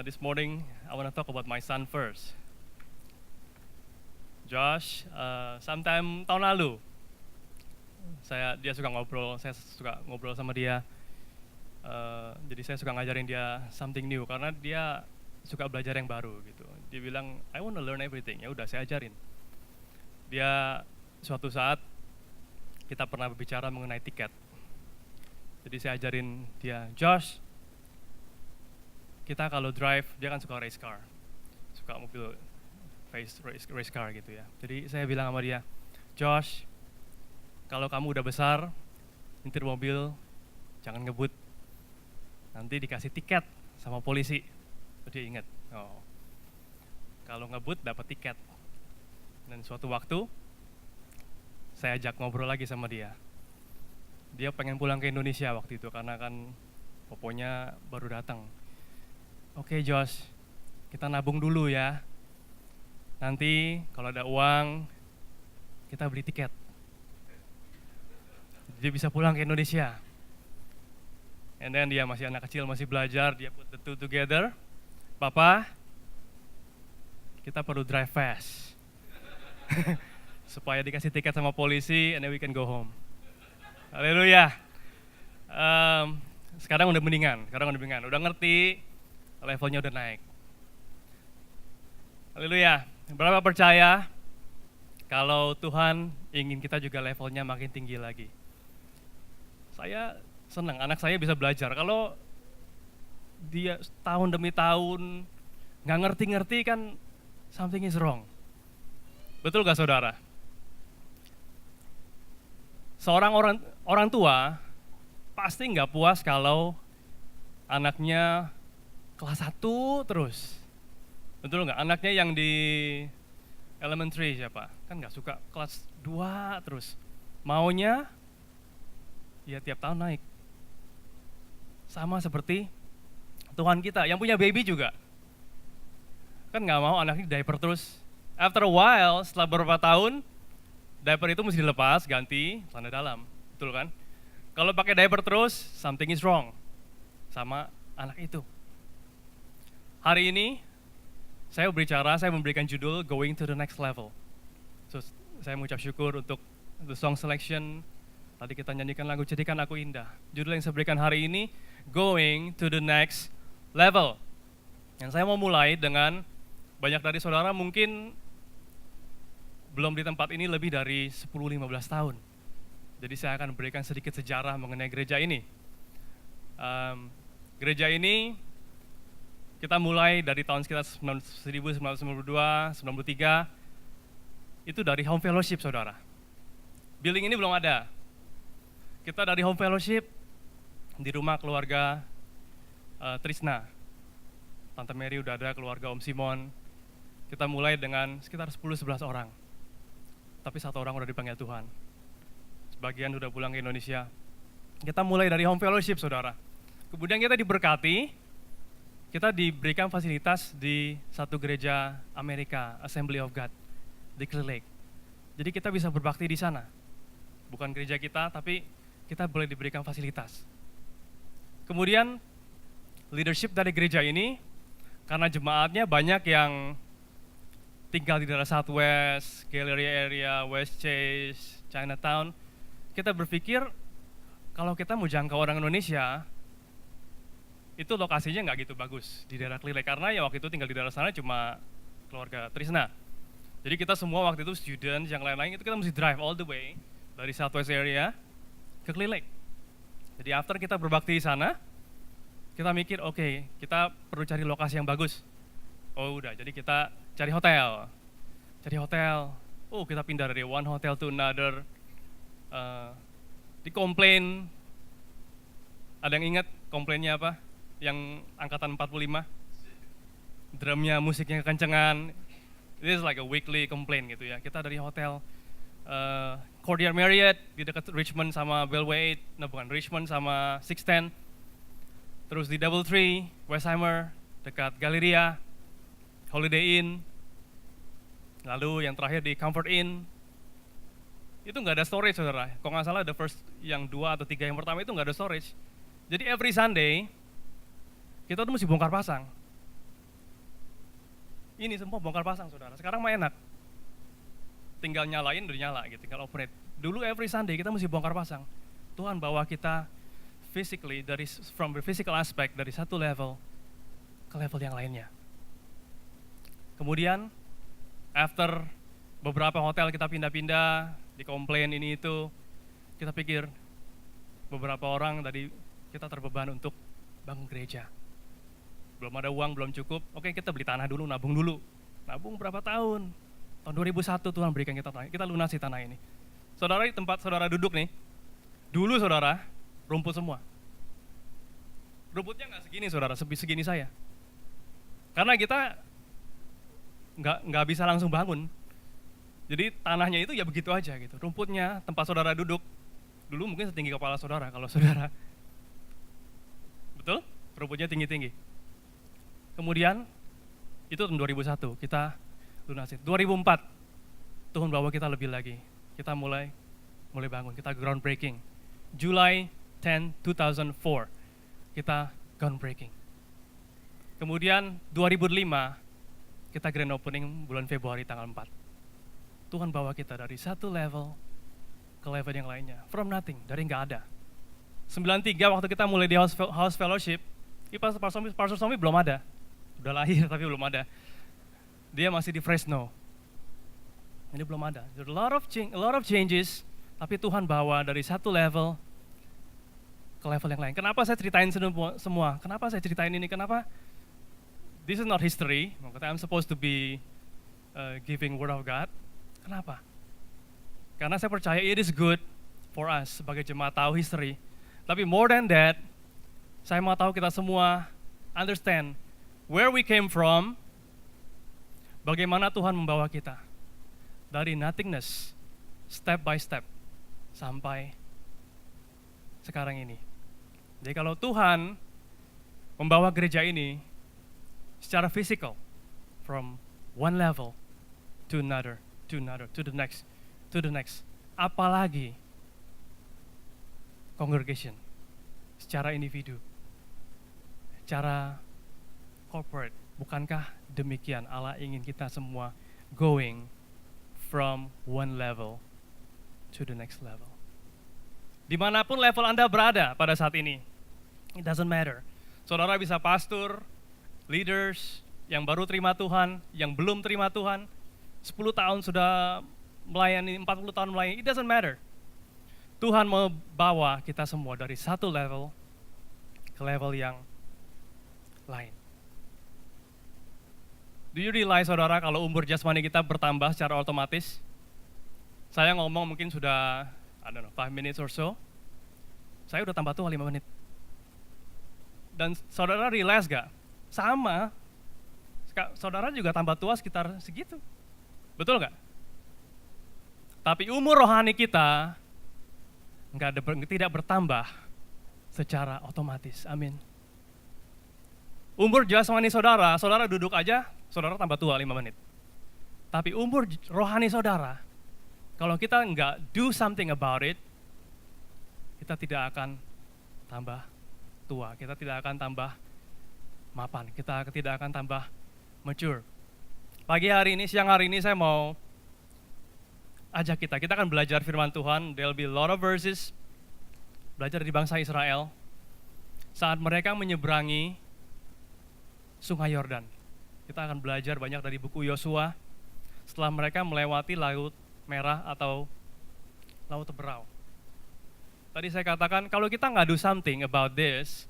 This morning I want to talk about my son first. Josh, sometime tahun lalu, dia suka ngobrol, saya suka ngobrol sama dia. Jadi saya suka ngajarin dia something new karena dia suka belajar yang baru gitu. Dia bilang, I want to learn everything. Ya udah, saya ajarin. Dia suatu saat kita pernah berbicara mengenai tiket. Jadi saya ajarin dia, Josh, kita kalau drive, dia kan suka race car, suka mobil race car gitu ya. Jadi saya bilang sama dia, Josh, kalau kamu udah besar, nyetir mobil, jangan ngebut, nanti dikasih tiket sama polisi. Dia ingat, oh, kalau ngebut dapat tiket. Dan suatu waktu, saya ajak ngobrol lagi sama dia. Dia pengen pulang ke Indonesia waktu itu karena kan poponya baru datang. Oke, Josh, kita nabung dulu ya. Nanti kalau ada uang, kita beli tiket. Dia bisa pulang ke Indonesia. And then dia masih anak kecil, masih belajar, dia put the two together. Papa, kita perlu drive fast. Supaya dikasih tiket sama polisi, and then we can go home. Haleluya. Sekarang udah mendingan, udah ngerti, levelnya udah naik. Haleluya. Berapa percaya kalau Tuhan ingin kita juga levelnya makin tinggi lagi? Saya senang anak saya bisa belajar. Kalau dia tahun demi tahun nggak ngerti-ngerti kan something is wrong. Betul gak saudara? Seorang orang tua pasti nggak puas kalau anaknya kelas 1 terus. Betul nggak? Anaknya yang di elementary siapa? Kan nggak suka kelas 2 terus. Maunya ya tiap tahun naik. Sama seperti Tuhan kita yang punya baby juga. Kan nggak mau anaknya diaper terus. After a while, setelah beberapa tahun, diaper itu mesti dilepas, ganti celana dalam. Betul kan? Kalau pakai diaper terus, something is wrong sama anak itu. Hari ini, saya memberikan judul Going to the Next Level. So, saya mengucap syukur untuk the song selection. Tadi kita nyanyikan lagu Jadikan Aku Indah. Judul yang saya berikan hari ini, Going to the Next Level. Dan saya mau mulai dengan banyak dari saudara mungkin belum di tempat ini lebih dari 10-15 tahun. Jadi saya akan berikan sedikit sejarah mengenai gereja ini. Gereja ini kita mulai dari tahun sekitar 1992, 93, itu dari Home Fellowship, saudara. Building ini belum ada. Kita dari Home Fellowship di rumah keluarga Trisna. Tante Mary udah ada, keluarga Om Simon. Kita mulai dengan sekitar 10-11 orang. Tapi 1 orang udah dipanggil Tuhan. Sebagian udah pulang ke Indonesia. Kita mulai dari Home Fellowship, saudara. Kemudian kita diberkati, kita diberikan fasilitas di satu gereja Amerika, Assembly of God, di Clear Lake. Jadi kita bisa berbakti di sana. Bukan gereja kita, tapi kita boleh diberikan fasilitas. Kemudian leadership dari gereja ini, karena jemaatnya banyak yang tinggal di daerah Southwest, Galleria area, West Chase, Chinatown, kita berpikir kalau kita mau jangkau orang Indonesia, itu lokasinya nggak gitu bagus di daerah Clear Lake, karena ya waktu itu tinggal di daerah sana cuma keluarga Trisna. Jadi kita semua waktu itu student, yang lain-lain itu kita mesti drive all the way dari Southwest area ke Clear Lake. Jadi after kita berbakti di sana, kita mikir oke, kita perlu cari lokasi yang bagus. Oh udah, jadi kita cari hotel. Oh kita pindah dari one hotel to another. Dikomplain. Ada yang ingat komplainnya apa? Yang angkatan 45. Drumnya, musiknya kekencengan. This is like a weekly complaint gitu ya. Kita dari hotel Courtyard Marriott di dekat Richmond sama Bellway 8. Nah bukan, Richmond sama 610. Terus di Doubletree, Westheimer, dekat Galleria, Holiday Inn. Lalu yang terakhir di Comfort Inn. Itu nggak ada storage, saudara. Kalau nggak salah the first yang 2 atau 3 yang pertama itu nggak ada storage. Jadi every Sunday kita tuh mesti bongkar pasang. Ini semua bongkar pasang saudara. Sekarang mah enak. Tinggal nyalain udah nyala gitu, tinggal operate. Dulu every Sunday kita mesti bongkar pasang. Tuhan bawa kita physically from the physical aspect dari satu level ke level yang lainnya. Kemudian after beberapa hotel kita pindah-pindah, dikomplain ini itu, kita pikir beberapa orang tadi kita terbeban untuk bangun gereja. Belum ada uang, belum cukup, oke kita beli tanah dulu, nabung dulu. Nabung berapa tahun? Tahun 2001 Tuhan berikan kita tanah, kita lunasi tanah ini. Saudara, di tempat saudara duduk nih, dulu saudara, rumput semua. Rumputnya nggak segini saudara, segini saya. Karena kita nggak bisa langsung bangun. Jadi tanahnya itu ya begitu aja gitu. Rumputnya, tempat saudara duduk, dulu mungkin setinggi kepala saudara, kalau saudara. Betul? Rumputnya tinggi-tinggi. Kemudian, itu tahun 2001, kita lunasin. 2004, Tuhan bawa kita lebih lagi. Kita mulai bangun, kita groundbreaking. July 10, 2004, kita groundbreaking. Kemudian 2005, kita grand opening bulan Februari tanggal 4. Tuhan bawa kita dari satu level ke level yang lainnya. From nothing, dari nggak ada. 93 waktu kita mulai di House Fellowship, Pastor Somi belum ada. Udah lahir tapi belum ada. Dia masih di Fresno. Ini belum ada. There are a lot of changes, tapi Tuhan bawa dari satu level ke level yang lain. Kenapa saya ceritain semua? Kenapa saya ceritain ini? Kenapa? This is not history. I'm supposed to be giving word of God. Kenapa? Karena saya percaya it is good for us sebagai jemaat tahu history. Tapi more than that, saya mau tahu kita semua understand where we came from, bagaimana Tuhan membawa kita dari nothingness, step by step, sampai sekarang ini. Jadi kalau Tuhan membawa gereja ini secara physical, from one level to another, to the next, apalagi congregation, secara individu, secara corporate, bukankah demikian Allah ingin kita semua going from one level to the next level. Dimanapun level Anda berada pada saat ini, it doesn't matter. Saudara bisa pastor, leaders, yang baru terima Tuhan, yang belum terima Tuhan, 10 tahun sudah melayani, 40 tahun melayani, it doesn't matter. Tuhan membawa kita semua dari satu level ke level yang lain. Do you realize saudara kalau umur jasmani kita bertambah secara otomatis? Saya ngomong mungkin sudah, 5 minutes or so. Saya udah tambah tua 5 menit. Dan saudara realize gak? Sama, saudara juga tambah tua sekitar segitu. Betul gak? Tapi umur rohani kita tidak bertambah secara otomatis. Amin. Umur jasmani saudara duduk aja, saudara tambah tua 5 menit. Tapi umur rohani saudara, kalau kita nggak do something about it, kita tidak akan tambah tua, kita tidak akan tambah mapan, kita tidak akan tambah mature. Pagi hari ini, siang hari ini saya mau ajak kita akan belajar firman Tuhan. There'll be a lot of verses, belajar dari bangsa Israel saat mereka menyeberangi Sungai Yordan. Kita akan belajar banyak dari buku Yosua setelah mereka melewati Laut Merah atau Laut Teberau. Tadi saya katakan kalau kita nggak do something about this,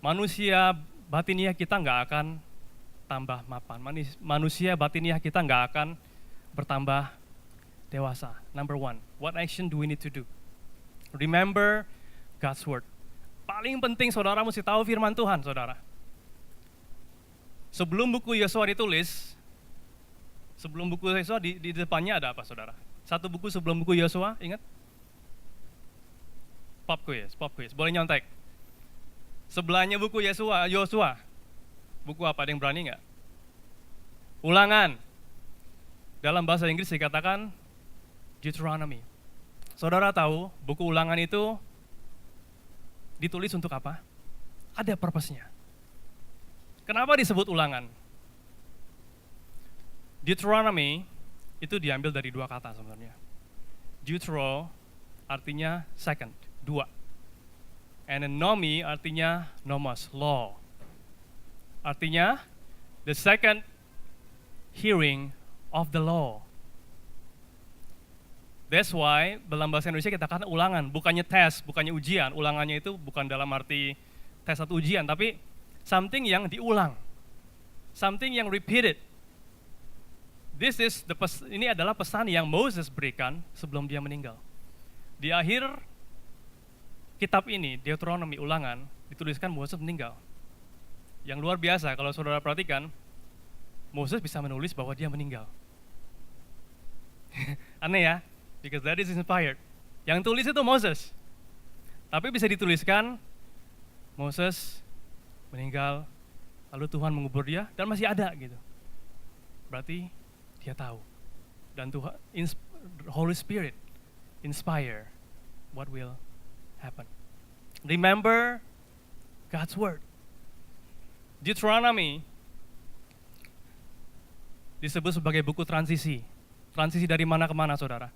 manusia batiniah kita nggak akan tambah mapan. Manusia batiniah kita nggak akan bertambah dewasa. Number 1, what action do we need to do? Remember God's word. Paling penting saudara mesti tahu firman Tuhan, saudara. Sebelum buku Yosua ditulis, di depannya ada apa, saudara? Satu buku sebelum buku Yosua, ingat? Pop quiz, boleh nyontek. Sebelahnya buku Yosua, buku apa, ada yang berani nggak? Ulangan. Dalam bahasa Inggris dikatakan Deuteronomy. Saudara tahu buku Ulangan itu ditulis untuk apa? Ada purpose-nya. Kenapa disebut Ulangan? Deuteronomy itu diambil dari dua kata sebenarnya. Deutero artinya second, dua. And then nomi artinya nomos, law. Artinya the second hearing of the law. That's why dalam bahasa Indonesia kita katakan ulangan, bukannya tes, bukannya ujian. Ulangannya itu bukan dalam arti tes atau ujian, tapi something yang diulang. Something yang repeated. Ini adalah pesan yang Moses berikan sebelum dia meninggal. Di akhir kitab ini, Deuteronomy ulangan, dituliskan Moses meninggal. Yang luar biasa kalau saudara perhatikan, Moses bisa menulis bahwa dia meninggal. Aneh ya, because that is inspired. Yang tulis itu Moses. Tapi bisa dituliskan, Moses meninggal, lalu Tuhan mengubur dia, dan masih ada gitu. Berarti dia tahu. Dan Tuhan, Holy Spirit inspire what will happen. Remember God's word. Deuteronomy disebut sebagai buku transisi. Transisi dari mana ke mana, saudara?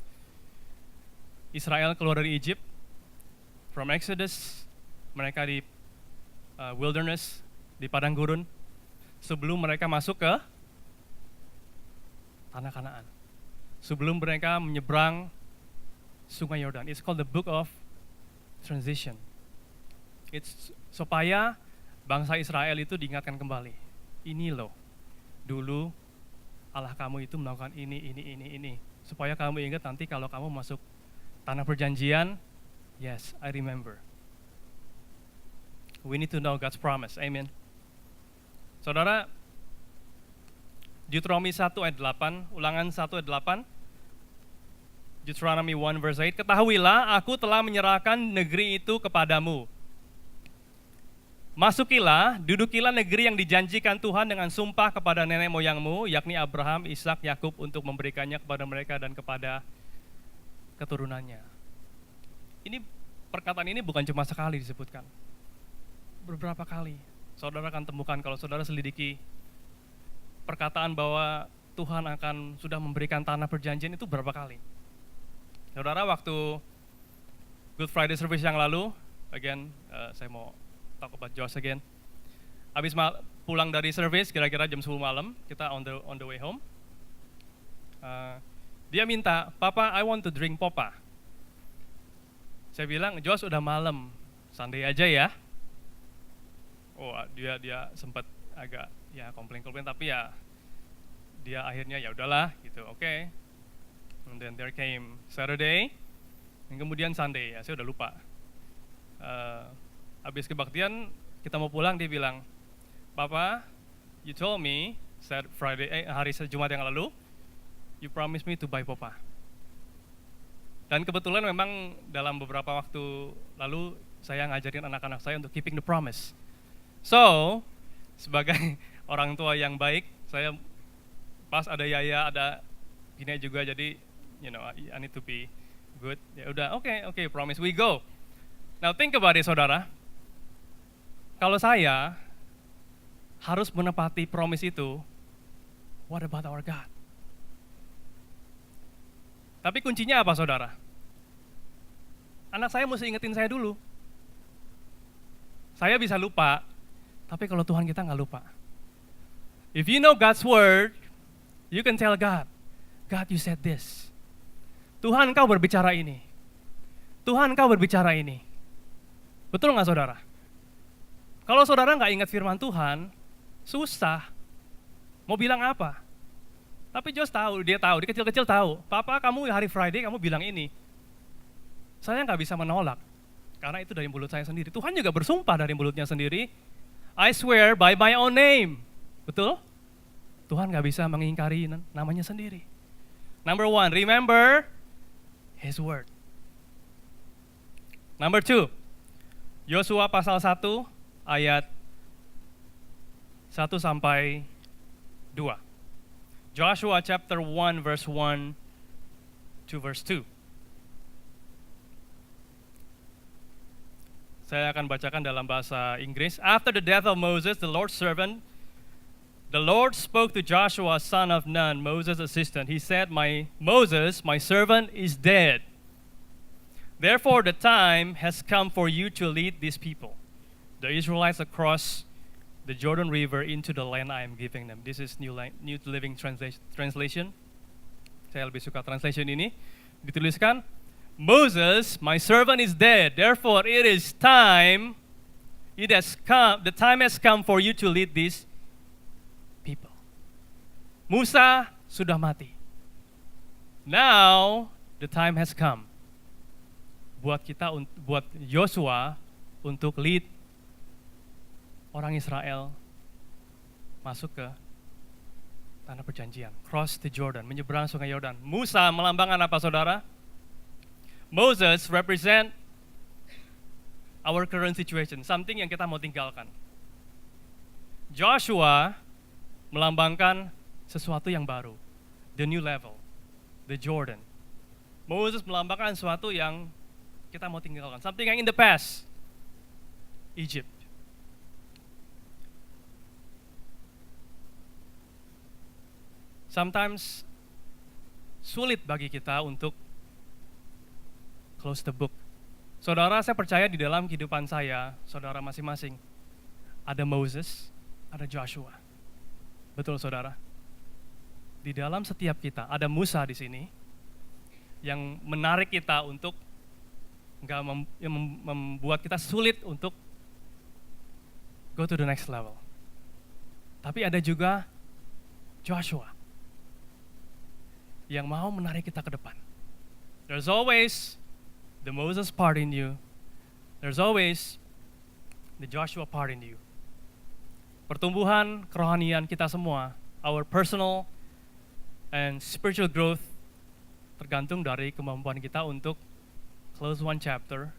Israel keluar dari Egypt, from Exodus, mereka di wilderness, di padang gurun, sebelum mereka masuk ke tanah Kanaan. Sebelum mereka menyeberang Sungai Yordan. It's called the book of transition. It's supaya bangsa Israel itu diingatkan kembali. Ini loh, dulu Allah kamu itu melakukan ini. Supaya kamu ingat nanti kalau kamu masuk tanah perjanjian, yes, I remember. We need to know God's promise. Amen. Saudara, Deuteronomy 1 ayat 8, Ulangan 1 ayat 8, Deuteronomy 1 verse 8, ketahuilah aku telah menyerahkan negeri itu kepadamu. Masukilah, dudukilah negeri yang dijanjikan Tuhan dengan sumpah kepada nenek moyangmu, yakni Abraham, Ishak, Yakub untuk memberikannya kepada mereka dan kepada keturunannya. Ini perkataan ini bukan cuma sekali disebutkan. Beberapa kali. Saudara akan temukan kalau saudara selidiki perkataan bahwa Tuhan akan sudah memberikan tanah perjanjian itu berapa kali. Saudara, waktu Good Friday service yang lalu, again, saya mau talk about Josh again. Habis pulang dari service, kira-kira jam 10 malam, kita on the way home. Dia minta, Papa, I want to drink Popa. Saya bilang, Josh udah malam, santai aja ya. Oh, dia sempat agak ya komplain, tapi ya dia akhirnya ya udahlah gitu, oke. And then there came Saturday, dan kemudian Sunday, ya saya udah lupa. Habis kebaktian kita mau pulang, dia bilang, Papa, you told me hari Jumat yang lalu, you promised me to buy Popa. Dan kebetulan memang dalam beberapa waktu lalu saya ngajarin anak-anak saya untuk keeping the promise. So, sebagai orang tua yang baik, saya pas ada Yaya, ada Gina juga, jadi I need to be good. Ya udah, oke, promise, we go. Now think about it, saudara. Kalau saya harus menepati promise itu, what about our God? Tapi kuncinya apa, saudara? Anak saya mesti ingetin saya dulu. Saya bisa lupa, tapi kalau Tuhan kita nggak lupa. If you know God's word, you can tell God, God, you said this. Tuhan, Kau berbicara ini. Tuhan, Kau berbicara ini. Betul nggak, saudara? Kalau saudara nggak ingat firman Tuhan, susah. Mau bilang apa? Tapi Josh tahu, dia kecil-kecil tahu. Papa, kamu hari Friday kamu bilang ini. Saya nggak bisa menolak, karena itu dari mulut saya sendiri. Tuhan juga bersumpah dari mulutnya sendiri. I swear by my own name. Betul? Tuhan nggak bisa mengingkari namanya sendiri. Number one, remember His word. Number two, Yosua pasal 1 ayat 1 sampai 2. Joshua chapter 1 verse 1 to verse 2. Saya akan bacakan dalam bahasa Inggris. After the death of Moses, the Lord's servant, The Lord spoke to Joshua, son of Nun, Moses' assistant. He said, Moses, my servant, is dead. Therefore, the time has come for you to lead these people, the Israelites, across the Jordan River into the land I am giving them. This is New Living Translation. Saya lebih suka translation ini. Dituliskan, Moses, my servant, is dead. Therefore, it is time. It has come. The time has come for you to lead these people. Musa sudah mati. Now the time has come buat Yosua untuk lead orang Israel masuk ke tanah perjanjian, cross the Jordan, menyeberang sungai Yordan. Musa melambangkan apa, saudara? Moses represent our current situation, something yang kita mau tinggalkan. Joshua melambangkan sesuatu yang baru, the new level, the Jordan. Moses melambangkan sesuatu yang kita mau tinggalkan, something yang in the past, Egypt. Sometimes sulit bagi kita untuk close the book. Saudara, saya percaya di dalam kehidupan saya, saudara masing-masing, ada Moses, ada Joshua. Betul, saudara? Di dalam setiap kita ada Musa di sini yang menarik kita untuk membuat kita sulit untuk go to the next level. Tapi ada juga Joshua yang mau menarik kita ke depan. There's always the Moses part in you. There's always the Joshua part in you. Pertumbuhan kerohanian kita semua, our personal and spiritual growth, tergantung dari kemampuan kita untuk close one chapter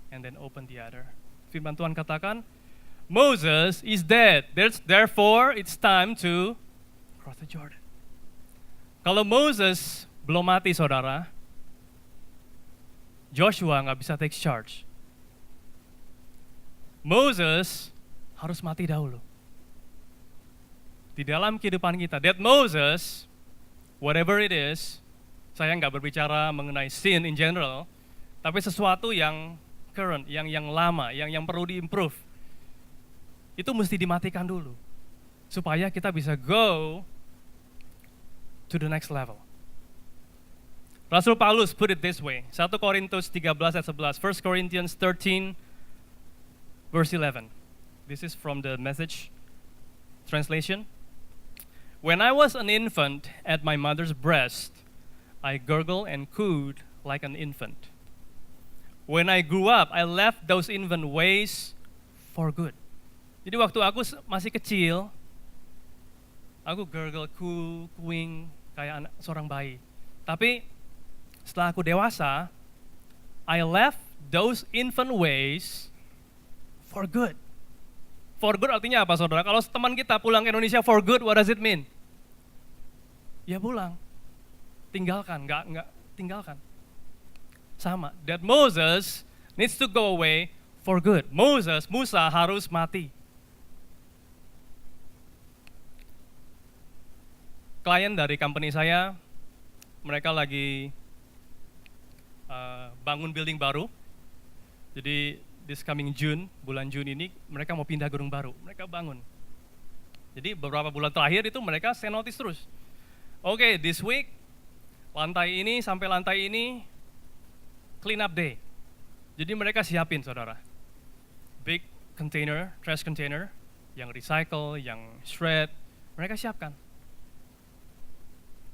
and then open the other. Firman Tuhan katakan, Moses is dead. Therefore, it's time to cross the Jordan. Kalau Moses belum mati, saudara, Joshua nggak bisa take charge. Moses harus mati dahulu. Di dalam kehidupan kita, that Moses, whatever it is, saya nggak berbicara mengenai sin in general, tapi sesuatu yang current, yang lama, yang perlu diimprove, itu mesti dimatikan dulu, supaya kita bisa go to the next level. Rasul Paulus put it this way, 1 Korintus 13 ayat 11, 1 Corinthians 13 verse 11. This is from the Message translation. When I was an infant at my mother's breast, I gurgled and cooed like an infant. When I grew up, I left those infant ways for good. Jadi waktu aku masih kecil, aku gurgle, cooing kayak seorang bayi. Tapi setelah aku dewasa, I left those infant ways for good. For good artinya apa, saudara? Kalau teman kita pulang ke Indonesia for good, what does it mean? Ya pulang. Tinggalkan, enggak tinggalkan. Sama, that Moses needs to go away for good. Musa harus mati. Klien dari company saya, mereka lagi bangun building baru. Jadi this coming June, bulan June ini mereka mau pindah gedung baru. Mereka bangun. Jadi beberapa bulan terakhir itu mereka send notice terus. Okay, this week lantai ini sampai lantai ini clean up day. Jadi mereka siapin, saudara, big container, trash container, yang recycle, yang shred, mereka siapkan.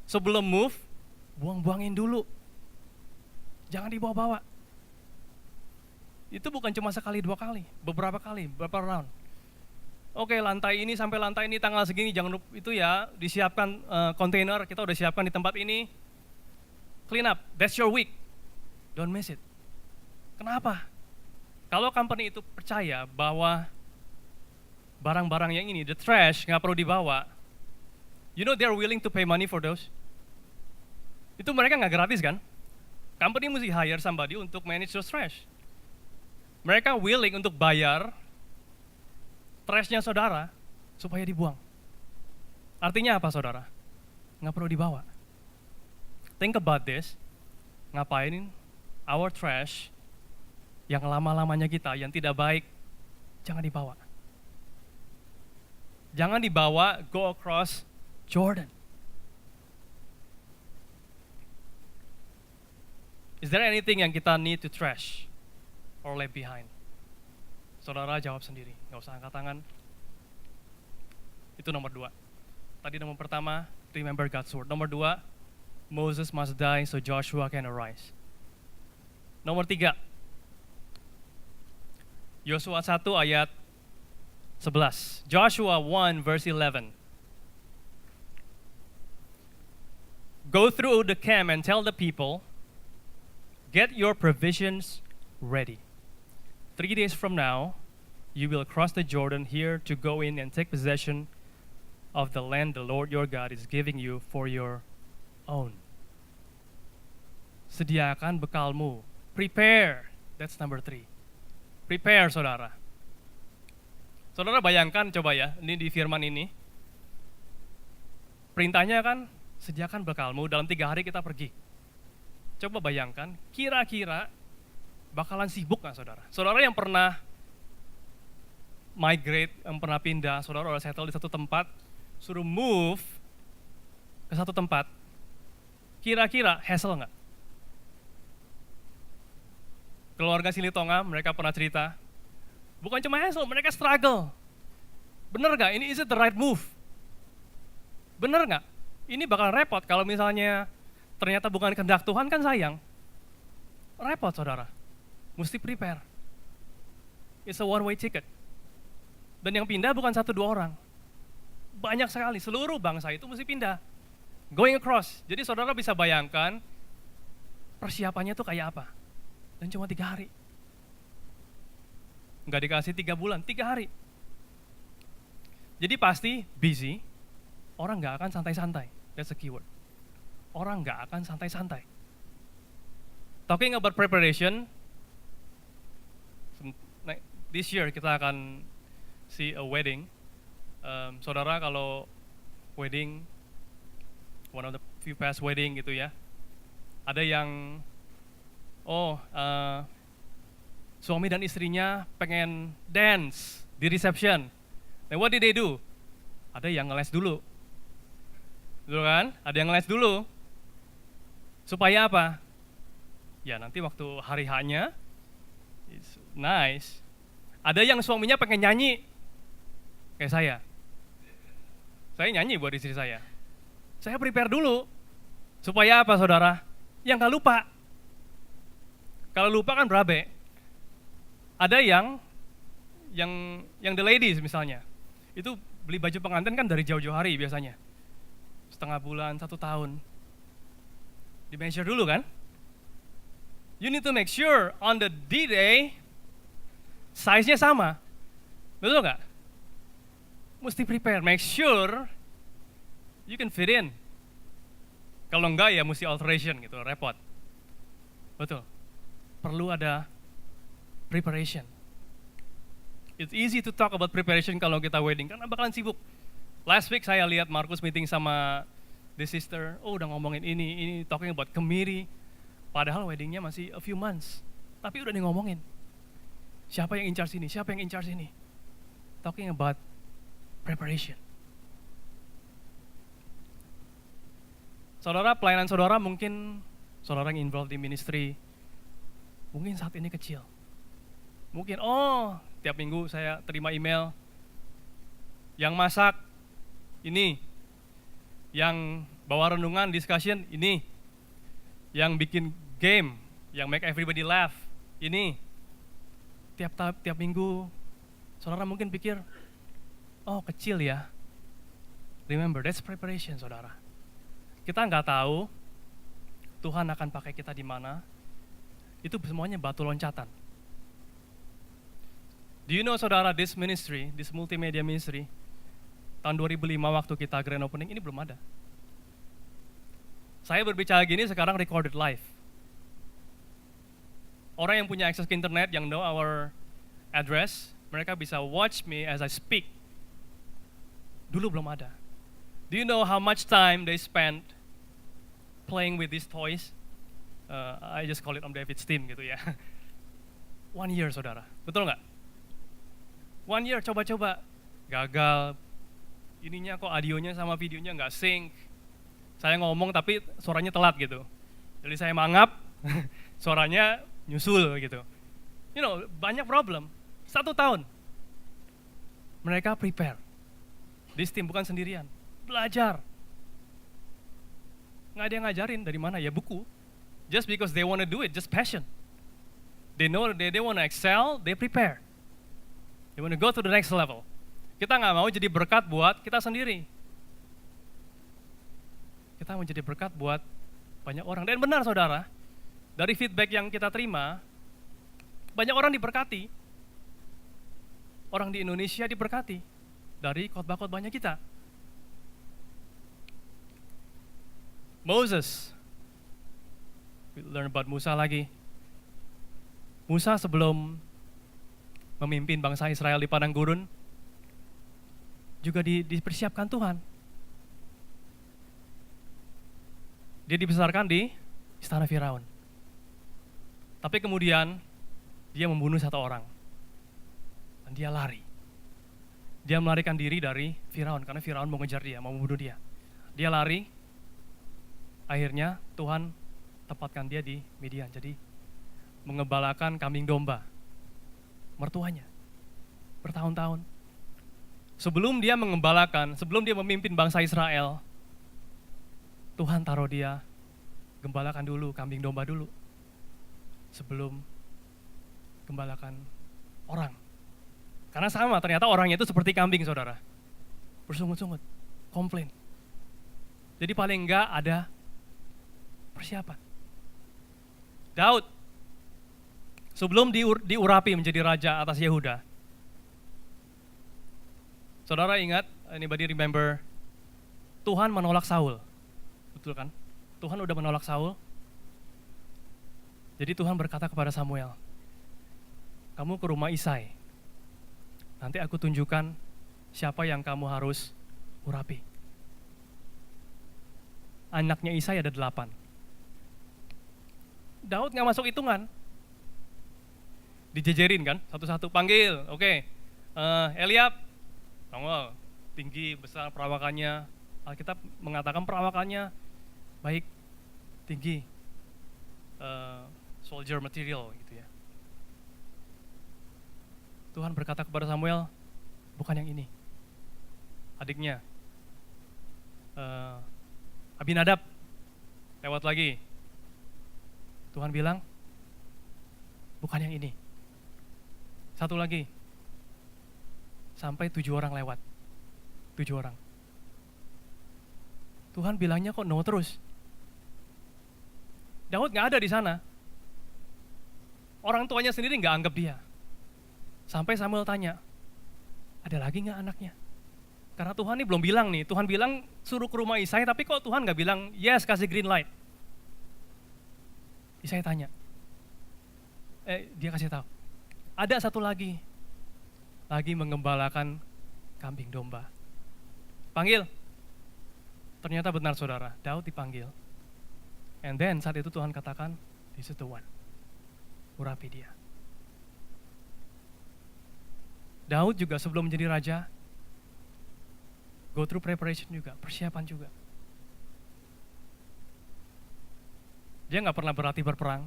Sebelum move, buang-buangin dulu. Jangan dibawa-bawa. Itu bukan cuma sekali, dua kali, beberapa kali, beberapa round. Oke, lantai ini sampai lantai ini tanggal segini, jangan lupa itu ya, disiapkan kontainer, kita udah siapkan di tempat ini. Clean up, that's your week. Don't miss it. Kenapa? Kalau company itu percaya bahwa barang-barang yang ini, the trash, nggak perlu dibawa, you know they're willing to pay money for those. Itu mereka nggak gratis kan? Company mesti hire somebody untuk manage those trash. Mereka willing untuk bayar trashnya saudara supaya dibuang. Artinya apa saudara? Nggak perlu dibawa. Think about this, ngapain our trash yang lama-lamanya kita, yang tidak baik, jangan dibawa. Jangan dibawa go across Jordan. Is there anything yang kita need to trash or leave behind? Saudara jawab sendiri, nggak usah angkat tangan. Itu nomor 2. Tadi nomor pertama, remember God's word. Nomor 2, Moses must die so Joshua can arise. Nomor 3, Yosua 1 ayat 11. Joshua 1 verse 11. Go through the camp and tell the people, get your provisions ready. 3 days from now, you will cross the Jordan here to go in and take possession of the land the Lord your God is giving you for your own. Sediakan bekalmu. Prepare. That's number 3. Prepare, saudara. Saudara bayangkan coba ya, ini di firman ini. Perintahnya kan, sediakan bekalmu, dalam 3 hari kita pergi. Coba bayangkan, kira-kira bakalan sibuk nggak saudara? Saudara yang pernah migrate, yang pernah pindah, saudara udah settle di satu tempat, suruh move ke satu tempat, kira-kira hassle nggak? Keluarga Silitonga, mereka pernah cerita, bukan cuma hassle, mereka struggle. Bener nggak? Ini is it the right move? Bener nggak? Ini bakal repot kalau misalnya ternyata bukan kehendak Tuhan, kan sayang. Repot saudara, mesti prepare. It's a one-way ticket. Dan yang pindah bukan 1-2 orang. Banyak sekali, seluruh bangsa itu mesti pindah. Going across. Jadi saudara bisa bayangkan persiapannya itu kayak apa. Dan cuma 3 hari. Nggak dikasih 3 bulan, 3 hari. Jadi pasti busy, orang nggak akan santai-santai. That's a keyword. Orang nggak akan santai-santai. Talking about preparation, this year kita akan see a wedding. Saudara kalau wedding, one of the few past wedding gitu ya, ada yang suami dan istrinya pengen dance di reception. Then what did they do? Ada yang ngeles dulu. Betul kan? Ada yang ngeles dulu. Supaya apa? Ya nanti waktu hari H-nya, it's nice. Ada yang suaminya pengen nyanyi, kayak saya. Saya nyanyi buat istri saya. Saya prepare dulu. Supaya apa saudara? Yang gak lupa. Kalau lupa kan berabe. Ada yang the ladies misalnya, itu beli baju pengantin kan dari jauh-jauh hari biasanya. Setengah bulan, 1 tahun. Di measure dulu kan? You need to make sure on the D-Day, size-nya sama. Betul nggak? Mesti prepare, make sure you can fit in. Kalau enggak ya mesti alteration gitu, repot. Betul. Perlu ada preparation. It's easy to talk about preparation kalau kita wedding, karena bakalan sibuk. Last week saya lihat Markus meeting sama the sister, udah ngomongin ini talking about committee. Padahal weddingnya masih a few months. Tapi udah ngomongin. Siapa yang in charge ini, siapa yang in charge ini. Talking about preparation. Saudara, pelayanan saudara mungkin saudara yang involved di ministry, mungkin saat ini kecil. Mungkin, tiap minggu saya terima email, yang masak ini, yang bawa renungan, discussion ini, yang bikin game, yang make everybody laugh, ini. Tiap minggu, saudara mungkin pikir, kecil ya. Remember, that's preparation saudara. Kita nggak tahu Tuhan akan pakai kita di mana. Itu semuanya batu loncatan. Do you know saudara, this ministry, this multimedia ministry, tahun 2005 waktu kita grand opening ini belum ada. Saya berbicara gini sekarang recorded live. Orang yang punya akses ke internet, yang know our address, mereka bisa watch me as I speak. Dulu belum ada. Do you know how much time they spent playing with these toys? I just call it Om David's team gitu ya. 1 year saudara, betul nggak? 1 year coba-coba, gagal. Ininya kok audionya sama videonya nggak sync. Saya ngomong tapi suaranya telat gitu. Jadi saya mangap, suaranya nyusul gitu. You know, banyak problem. 1 tahun. Mereka prepare. This team bukan sendirian. Belajar. Nggak ada yang ngajarin, dari mana? Ya buku. Just because they want to do it, just passion. They know they want to excel, they prepare. They want to go to the next level. Kita nggak mau jadi berkat buat kita sendiri. Kita mau jadi berkat buat banyak orang. Dan benar saudara, dari feedback yang kita terima, banyak orang diberkati. Orang di Indonesia diberkati dari khotbah-khotbahnya kita. Moses, we learn about Musa lagi. Musa sebelum memimpin bangsa Israel di padang gurun, juga dipersiapkan Tuhan. Dia dibesarkan di istana Firaun. Tapi kemudian dia membunuh 1 orang. Dan dia lari. Dia melarikan diri dari Firaun karena Firaun mau ngejar dia, mau membunuh dia. Dia lari. Akhirnya Tuhan tempatkan dia di Midian. Jadi mengembalakan kambing domba. Mertuanya. Bertahun-tahun. Sebelum dia mengembalakan, sebelum dia memimpin bangsa Israel, Tuhan taruh dia gembalakan dulu kambing domba dulu. Sebelum gembalakan orang. Karena sama, ternyata orangnya itu seperti kambing saudara. Bersungut-sungut, komplain. Jadi paling enggak ada persiapan. Daud, sebelum diurapi menjadi raja atas Yehuda, saudara ingat, anybody remember, Tuhan menolak Saul. Betul kan? Tuhan udah menolak Saul. Jadi Tuhan berkata kepada Samuel, kamu ke rumah Isai. Nanti aku tunjukkan siapa yang kamu harus urapi. Anaknya Isai ada 8. Daud gak masuk hitungan. Dijejerin kan, satu-satu panggil. Oke, Eliab, nongol, tinggi, besar perawakannya. Alkitab mengatakan perawakannya baik, tinggi, soldier material gitu ya. Tuhan berkata kepada Samuel, bukan yang ini. Adiknya, Abinadab, lewat lagi. Tuhan bilang, bukan yang ini. Satu lagi, sampai 7 orang lewat. 7 orang. Tuhan bilangnya kok no terus. Daud gak ada di sana. Orang tuanya sendiri gak anggap dia. Sampai Samuel tanya, ada lagi gak anaknya? Karena Tuhan ini belum bilang nih, Tuhan bilang suruh ke rumah Isai, tapi kok Tuhan gak bilang, yes kasih green light. Isai tanya, dia kasih tahu, ada satu lagi mengembalakan kambing domba. Panggil. Ternyata benar saudara, Daud dipanggil. And then saat itu Tuhan katakan, this is the one. Urapi dia. Daud juga sebelum menjadi raja, go through preparation juga, persiapan juga. Dia gak pernah berlatih berperang.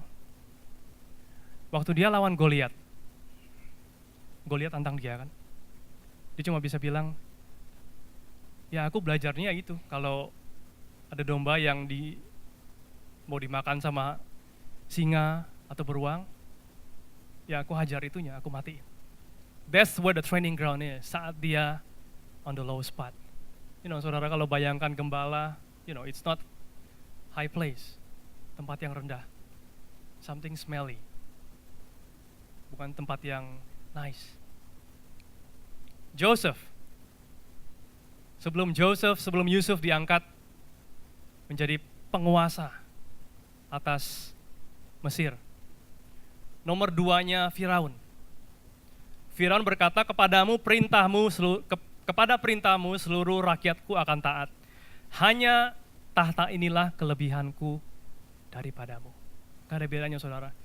Waktu dia lawan Goliat tantang dia kan. Dia cuma bisa bilang, ya aku belajarnya itu, kalau ada domba yang mau dimakan sama singa atau beruang, ya aku hajar itunya, aku matiin. That's where the training ground is, saat dia on the low spot. You know, saudara kalau bayangkan gembala, you know, it's not high place, tempat yang rendah, something smelly, bukan tempat yang nice. Joseph, sebelum Yusuf diangkat menjadi penguasa atas Mesir, nomor 2-nya Firaun. Firaun berkata, kepadamu perintahmu Kepada perintahmu seluruh rakyatku akan taat. Hanya tahta inilah kelebihanku daripadamu. Gak ada bedanya saudara.